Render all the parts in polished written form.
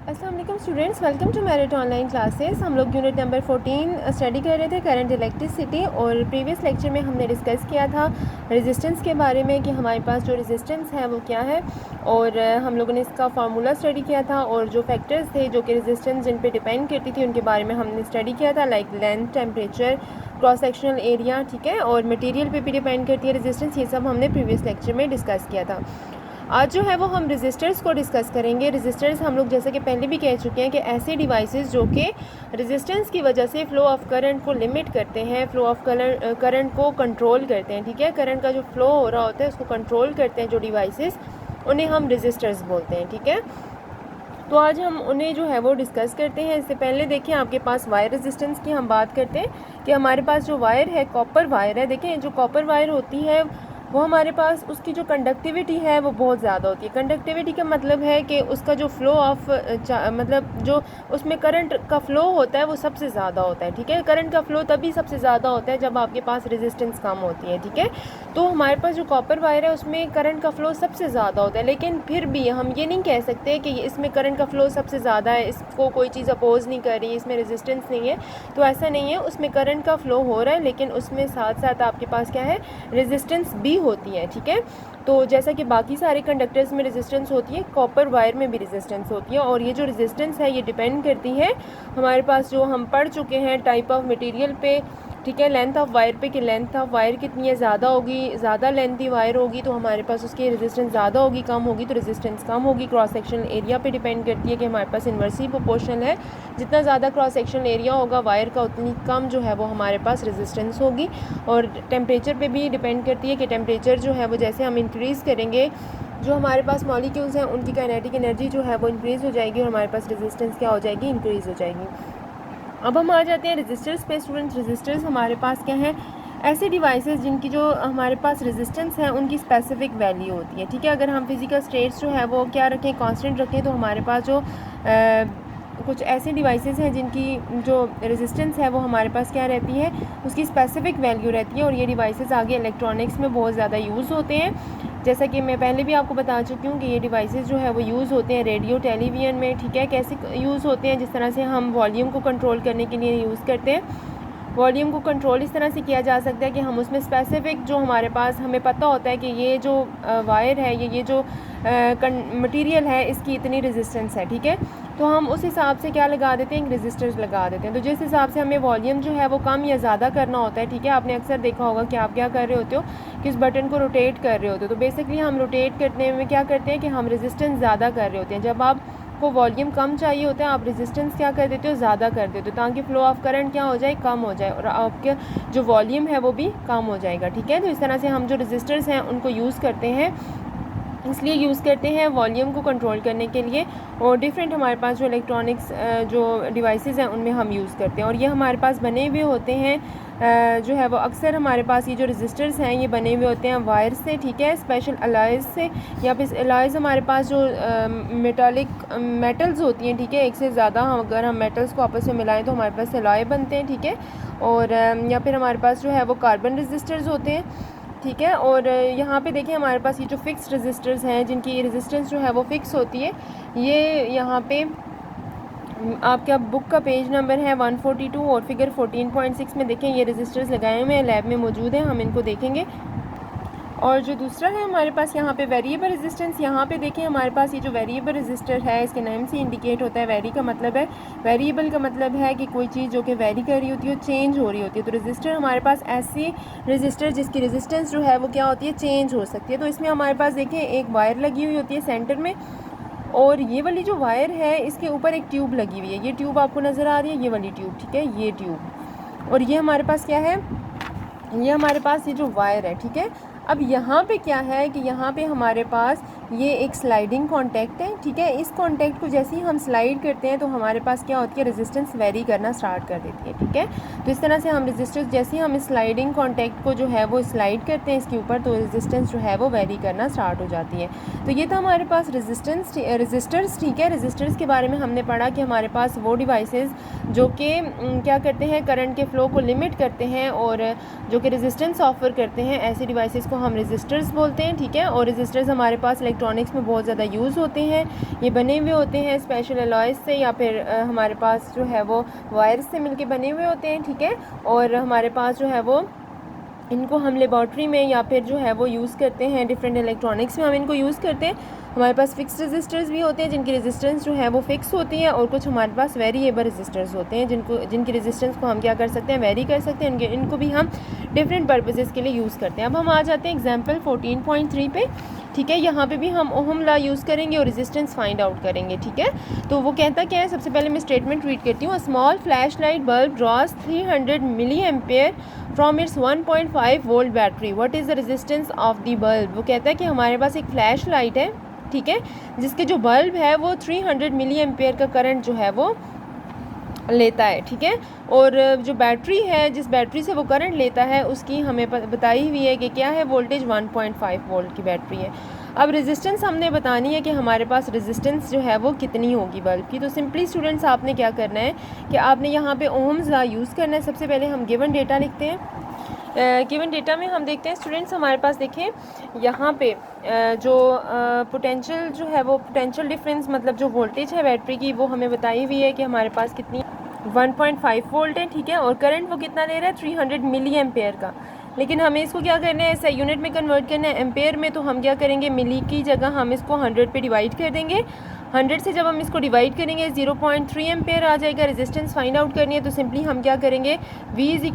अस्सलाम वालेकुम students, welcome to Merit online classes. हम लोग यूनिट नंबर 14 स्टडी कर रहे थे, करंट इलेक्ट्रिसिटी। और प्रीवियस लेक्चर में हमने डिस्कस किया था रेजिस्टेंस के बारे में कि हमारे पास जो रेजिस्टेंस है वो क्या है, और हम लोगों ने इसका फार्मूला स्टडी किया था और जो फैक्टर्स थे जो कि रेजिस्टेंस जिन पे डिपेंड करती थी उनके बारे में हमने स्टडी किया था, like length, temperature, cross sectional area, ठीक है, और मटेरियल पे भी डिपेंड करती है रेजिस्टेंस। ये सब हमने प्रीवियस लेक्चर में डिस्कस किया था। आज जो है वो हम रेजिस्टर्स को डिस्कस करेंगे। रेजिस्टर्स हम लोग जैसे कि पहले भी कह चुके हैं कि ऐसे डिवाइसेस जो कि रेजिस्टेंस की वजह से फ़्लो ऑफ करंट को लिमिट करते हैं, फ़्लो ऑफ करंट को कंट्रोल करते हैं, ठीक है। करंट का जो फ़्लो हो रहा होता है उसको कंट्रोल करते हैं जो डिवाइसेस, उन्हें हम रेजिस्टर्स बोलते हैं, ठीक है। तो आज हम उन्हें जो है वो डिस्कस करते हैं। इससे पहले देखिए आपके पास वायर रेजिस्टेंस की हम बात करते हैं कि हमारे पास जो वायर है कॉपर वायर है। देखें जो कॉपर वायर होती है वो हमारे पास उसकी जो कंडक्टिविटी है वो बहुत ज़्यादा होती है। कंडक्टिविटी का मतलब है कि उसका जो फ़्लो ऑफ मतलब जो उसमें करंट का फ़्लो होता है वो सबसे ज़्यादा होता है, ठीक है। करंट का फ़्लो तभी सबसे ज़्यादा होता है जब आपके पास रेजिस्टेंस कम होती है, ठीक है। तो हमारे पास जो कॉपर वायर है उसमें करंट का फ़्लो सबसे ज़्यादा होता है, लेकिन फिर भी हम ये नहीं कह सकते कि इसमें करंट का फ़्लो सबसे ज़्यादा है, इसको कोई चीज़ अपोज़ नहीं कर रही, इसमें रेजिस्टेंस नहीं है। तो ऐसा नहीं है, उसमें करंट का फ़्लो हो रहा है लेकिन उसमें साथ साथ आपके पास क्या है, रेजिस्टेंस भी होती है, ठीक है। तो जैसा कि बाकी सारे कंडक्टर्स में रेजिस्टेंस होती है, कॉपर वायर में भी रेजिस्टेंस होती है। और ये जो रेजिस्टेंस है ये डिपेंड करती है हमारे पास जो हम पढ़ चुके हैं टाइप ऑफ मटेरियल पे, ठीक है, लेंथ ऑफ वायर पे, कि लेंथ ऑफ वायर कितनी है, ज़्यादा होगी, ज़्यादा लेंथी वायर होगी तो हमारे पास उसकी रेजिस्टेंस ज़्यादा होगी, कम होगी तो रेजिस्टेंस कम होगी। क्रॉस सेक्शनल एरिया पे डिपेंड करती है कि हमारे पास इन्वर्सली प्रोपोर्शनल है, जितना ज़्यादा क्रॉस सेक्शनल एरिया होगा वायर का उतनी कम जो है वो हमारे पास रेजिस्टेंस होगी। और टेम्परेचर पे भी डिपेंड करती है कि टेम्परेचर जो है वो जैसे हम इंक्रीज़ करेंगे जो हमारे पास मॉलिक्यूल्स हैं उनकी काइनेटिक एनर्जी जो है वो इंक्रीज़ हो जाएगी और हमारे पास रेजिस्टेंस क्या हो जाएगी, इंक्रीज़ हो जाएगी। अब हम आ जाते हैं रेजिस्टर्स पे। स्टूडेंट्स रेजिस्टर्स हमारे पास क्या है, ऐसे डिवाइसेस जिनकी जो हमारे पास रेजिस्टेंस है उनकी स्पेसिफिक वैल्यू होती है, ठीक है। अगर हम फिज़िकल स्टेट्स जो है वो क्या रखें, कांस्टेंट रखें, तो हमारे पास जो कुछ ऐसे डिवाइसेस हैं जिनकी जो रेजिस्टेंस है वो हमारे पास क्या रहती है, उसकी स्पेसिफिक वैल्यू रहती है। और ये डिवाइसेस आगे इलेक्ट्रॉनिक्स में बहुत ज़्यादा यूज़ होते हैं, जैसा कि मैं पहले भी आपको बता चुकी हूँ कि ये डिवाइसेस जो है वो यूज़ होते हैं रेडियो टेलीविज़न में, ठीक है। कैसे यूज़ होते हैं, जिस तरह से हम वॉल्यूम को कंट्रोल करने के लिए यूज़ करते हैं। वॉल्यूम को कंट्रोल इस तरह से किया जा सकता है कि हम उसमें स्पेसिफिक जो हमारे पास हमें पता होता है कि ये जो वायर है, ये जो मटेरियल है इसकी इतनी रेजिस्टेंस है, ठीक है। तो हम उस हिसाब से क्या लगा देते हैं, एक रेजिस्टर लगा देते हैं। तो जिस हिसाब से हमें वॉल्यूम जो है वो कम या ज़्यादा करना होता है, ठीक है। आपने अक्सर देखा होगा कि आप क्या कर रहे होते हो, किस बटन को रोटेट कर रहे होते हो। तो बेसिकली हम रोटेट करने में क्या करते हैं कि हम रेजिस्टेंस ज़्यादा कर रहे होते हैं। जब आपको वॉल्यूम कम चाहिए होता है आप रेजिस्टेंस क्या कर देते हो, ज़्यादा कर देते हो, ताकि फ़्लो ऑफ करंट क्या हो जाए, कम हो जाए, और आपके जो वॉल्यूम है वो भी कम हो जाएगा, ठीक है। तो इस तरह से हम जो रेजिस्टर्स हैं उनको यूज़ करते हैं, इसलिए यूज़ करते हैं वॉल्यूम को कंट्रोल करने के लिए। और डिफरेंट हमारे पास जो इलेक्ट्रॉनिक्स जो डिवाइसेस हैं उनमें हम यूज़ करते हैं। और ये हमारे पास बने हुए होते हैं जो है वो अक्सर हमारे पास ये जो रेजिस्टर्स हैं ये बने हुए होते हैं वायर से, ठीक है, स्पेशल अलॉयज़ से। या फिर अलॉयज़ हमारे पास जो मेटल्स होती हैं, ठीक है, एक से ज़्यादा अगर हम मेटल्स को आपस में मिलाएं तो हमारे पास अलॉय बनते हैं, ठीक है। और या फिर हमारे पास जो है वो कार्बन रेजिस्टर्स होते हैं, ठीक है। और यहाँ पे देखें हमारे पास ये जो फिक्स रेजिस्टर्स हैं जिनकी रेजिस्टेंस जो है वो फिक्स होती है, ये यहाँ पे आपका बुक का पेज नंबर है 142 और फिगर 14.6 में देखें ये रेजिस्टर्स लगाए हुए हैं, लैब में मौजूद हैं, हम इनको देखेंगे। और जो दूसरा है हमारे पास यहाँ पे वेरिएबल रेजिस्टेंस, यहाँ पे देखें हमारे पास ये जो वेरिएबल रेजिस्टर है इसके नाम से इंडिकेट होता है। वेरी का मतलब है, वेरिएबल का मतलब है कि कोई चीज़ जो कि वेरी कर रही होती है, चेंज हो रही होती है। तो रेजिस्टर हमारे पास ऐसी रेजिस्टर जिसकी रेजिस्टेंस जो है वो क्या होती है, चेंज हो सकती है। तो इसमें हमारे पास देखें एक वायर लगी हुई होती है सेंटर में, और ये वाली जो वायर है इसके ऊपर एक ट्यूब लगी हुई है। ये ट्यूब आपको नज़र आ रही है, ये वाली ट्यूब, ठीक है, ये ट्यूब। और ये हमारे पास क्या है, ये हमारे पास ये जो वायर है, ठीक है। अब यहाँ पे क्या है कि यहाँ पे हमारे पास ये एक स्लाइडिंग कॉन्टैक्ट है, ठीक है। इस कॉन्टैक्ट को जैसे ही हम स्लाइड करते हैं तो हमारे पास क्या होती है, रेजिस्टेंस वेरी करना स्टार्ट कर देती है, ठीक है। तो इस तरह से हम रेजिस्टेंस जैसे ही हम इस स्लाइडिंग कॉन्टैक्ट को जो है वो स्लाइड करते हैं इसके ऊपर, तो रेजिस्टेंस जो है वो वेरी करना स्टार्ट हो जाती है। तो ये था हमारे पास रेजिस्टर्स, ठीक है। रेजिस्टर्स के बारे में हमने पढ़ा कि हमारे पास वो डिवाइसेस जो कि क्या करते हैं, करंट के फ़्लो को लिमिट करते हैं और जो कि रेजिस्टेंस ऑफर करते हैं, ऐसे डिवाइसेस को हम रेजिस्टर्स बोलते हैं, ठीक है। और रेजिस्टर्स हमारे पास इलेक्ट्रॉनिक्स में बहुत ज़्यादा यूज़ होते हैं। ये बने हुए होते हैं स्पेशल अलॉयज़ से या फिर हमारे पास जो है वो वायर्स से मिलके बने हुए होते हैं, ठीक है। और हमारे पास जो है वो इनको हम लेबॉर्ट्री में या फिर जो है वो यूज़ करते हैं, डिफरेंट इलेक्ट्रॉनिक्स में हम इनको यूज़ करते हैं। हमारे पास फिक्स रेजिस्टर्स भी होते हैं जिनकी रेजिस्टेंस जो है वो फिक्स होती है, और कुछ हमारे पास वेरिएबल रेजिस्टर्स होते हैं जिनकी रेजिस्टेंस को हम क्या कर सकते हैं, वेरी कर सकते हैं। इनको भी हम डिफरेंट पर्पसेस के लिए यूज़ करते हैं। अब हम आ जाते हैं एग्जाम्पल 14.3 पे, ठीक है। यहाँ पे भी हम ओहम लॉ यूज़ करेंगे और रेजिस्टेंस फाइंड आउट करेंगे, ठीक है। तो वो कहता क्या है, सबसे पहले मैं स्टेटमेंट रीड करती हूँ। Small flash light bulb draws 300 milliampere from its 1.5 volt battery, what is the resistance of the bulb. वो कहता है कि हमारे पास एक फ्लैश लाइट है, ठीक है, जिसके जो बल्ब है वो 300 मिली एम्पेयर का करंट जो है वो लेता है, ठीक है। और जो बैटरी है, जिस बैटरी से वो करंट लेता है, उसकी हमें बताई हुई है कि क्या है, वोल्टेज 1.5 वोल्ट की बैटरी है। अब रेजिस्टेंस हमने बतानी है कि हमारे पास रेजिस्टेंस जो है वो कितनी होगी बल्ब की। तो सिंपली स्टूडेंट्स आपने क्या करना है कि आपने यहाँ पे ओम्स लॉ यूज़ करना है। सबसे पहले हम गिवन डेटा लिखते हैं। गिवन डेटा में हम देखते हैं स्टूडेंट्स, हमारे पास देखें यहाँ पे जो पोटेंशियल जो है वो पोटेंशियल डिफरेंस मतलब जो वोल्टेज है बैटरी की, वो हमें बताई हुई है कि हमारे पास कितनी 1.5 वोल्ट है, ठीक है। और करंट वो कितना दे रहा है, 300 मिली एम्पेयर का। लेकिन हमें इसको क्या करना है, ऐसा यूनिट में कन्वर्ट करना है एम्पेयर में। तो हम क्या करेंगे, मिली की जगह हम इसको 100 पे डिवाइड कर देंगे। 100 से जब हम इसको डिवाइड करेंगे 0.3 एम्पेयर आ जाएगा। रेजिस्टेंस फाइंड आउट करनी है तो सिंपली हम क्या करेंगे, V =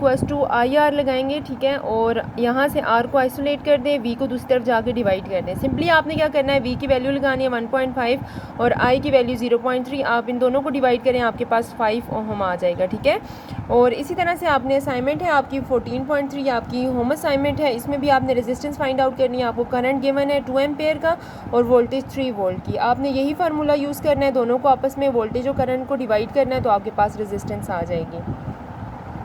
IR लगाएंगे, ठीक है। और यहाँ से R को आइसोलेट कर दें, V को दूसरी तरफ जाकर डिवाइड कर दें। सिंपली आपने क्या करना है, V की वैल्यू लगानी है 1.5 और I की वैल्यू 0.3। आप इन दोनों को डिवाइड करें, आपके पास 5 ओहम आ जाएगा, ठीक है। और इसी तरह से आपने असाइनमेंट है आपकी 14.3 आपकी होम असाइनमेंट है, इसमें भी आपने रेजिस्टेंस फाइंड आउट करनी है। आपको करंट गिवन है 2 एम्पेयर का और वोल्टेज 3 वोल्ट की। आपने यही फार्मूला यूज़ करना है, दोनों को आपस में वोल्टेज और करंट को डिवाइड करना है, तो आपके पास रेजिस्टेंस आ जाएगी।